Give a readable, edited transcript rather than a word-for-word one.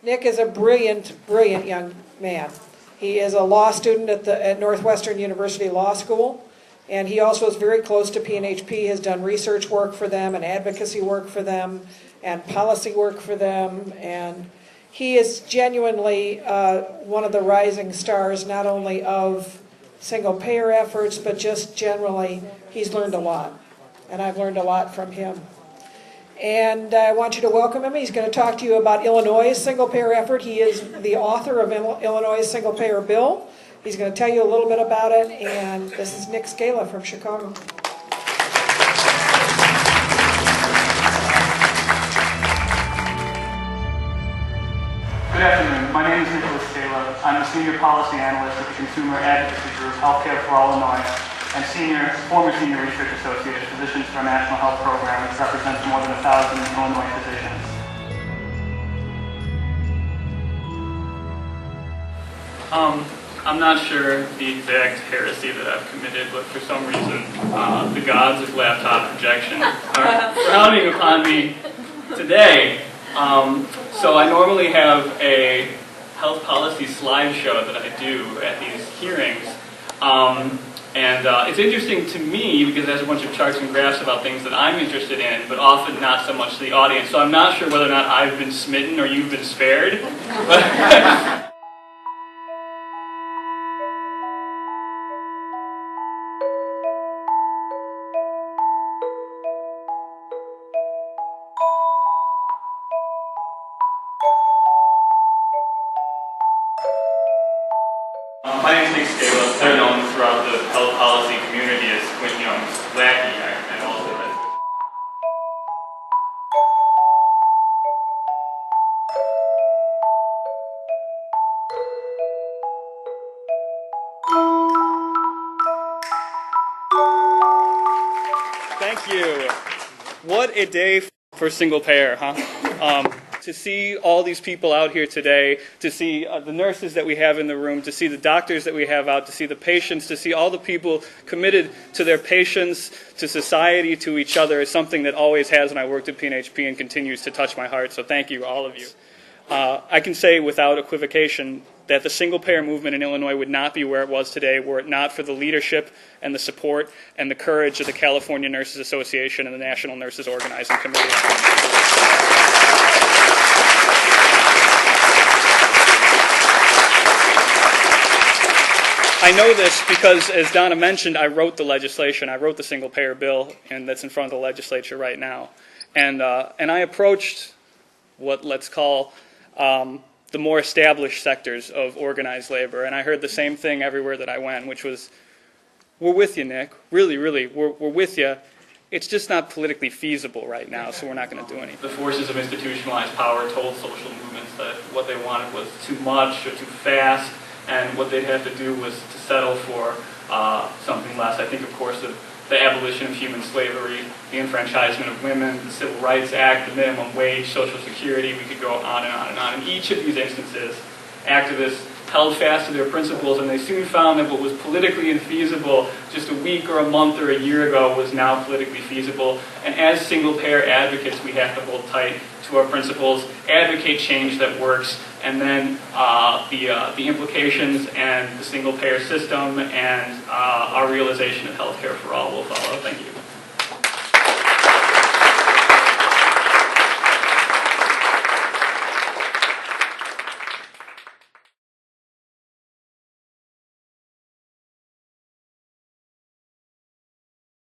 Nick is a brilliant, brilliant young man. He is a law student at Northwestern University Law School, and he also is very close to PNHP, has done research work for them and advocacy work for them and policy work for them, and he is genuinely one of the rising stars, not only of single-payer efforts, but just generally, he's learned a lot, and I've learned a lot from him. And I want you to welcome him. He's going to talk to you about Illinois' single-payer effort. He is the author of Illinois' single-payer bill. He's going to tell you a little bit about it, and this is Nick Skala from Chicago. Good afternoon. My name is Nick Skala. I'm a senior policy analyst at the consumer advocacy group Healthcare for All Illinois, and former senior research associate at Physicians for a National Health Program, which represents more than 1,000 Illinois physicians. I'm not sure the exact heresy that I've committed, but for some reason, the gods of laptop projection are frowning upon me today. So I normally have a health policy slideshow that I do at these hearings. And it's interesting to me because it has a bunch of charts and graphs about things that I'm interested in, but often not so much the audience. So I'm not sure whether or not I've been smitten or you've been spared. My name is Nick Skala. They're known throughout the health policy community as Quinn Young's lackey. I also read. Thank you. What a day for single payer, huh? To see all these people out here today, to see the nurses that we have in the room, to see the doctors that we have out, to see the patients, to see all the people committed to their patients, to society, to each other, is something that always has when I worked at PNHP and continues to touch my heart. So thank you, all of you. I can say without equivocation that the single-payer movement in Illinois would not be where it was today were it not for the leadership and the support and the courage of the California Nurses Association and the National Nurses Organizing Committee. I know this because, as Donna mentioned, I wrote the legislation. I wrote the single-payer bill, and that's in front of the legislature right now. And I approached what let's call the more established sectors of organized labor, and I heard the same thing everywhere that I went, which was, we're with you, Nick. Really, really, we're with you. It's just not politically feasible right now, so we're not going to do anything. The forces of institutionalized power told social movements that what they wanted was too much or too fast, and what they'd have to do was to settle for something less. I think, of course, of the abolition of human slavery, the enfranchisement of women, the Civil Rights Act, the minimum wage, Social Security. We could go on and on and on. In each of these instances, activists held fast to their principles, and they soon found that what was politically infeasible just a week or a month or a year ago was now politically feasible. And as single-payer advocates, we have to hold tight to our principles, advocate change that works, and then the implications and the single-payer system and our realization of healthcare for all will follow. Thank you.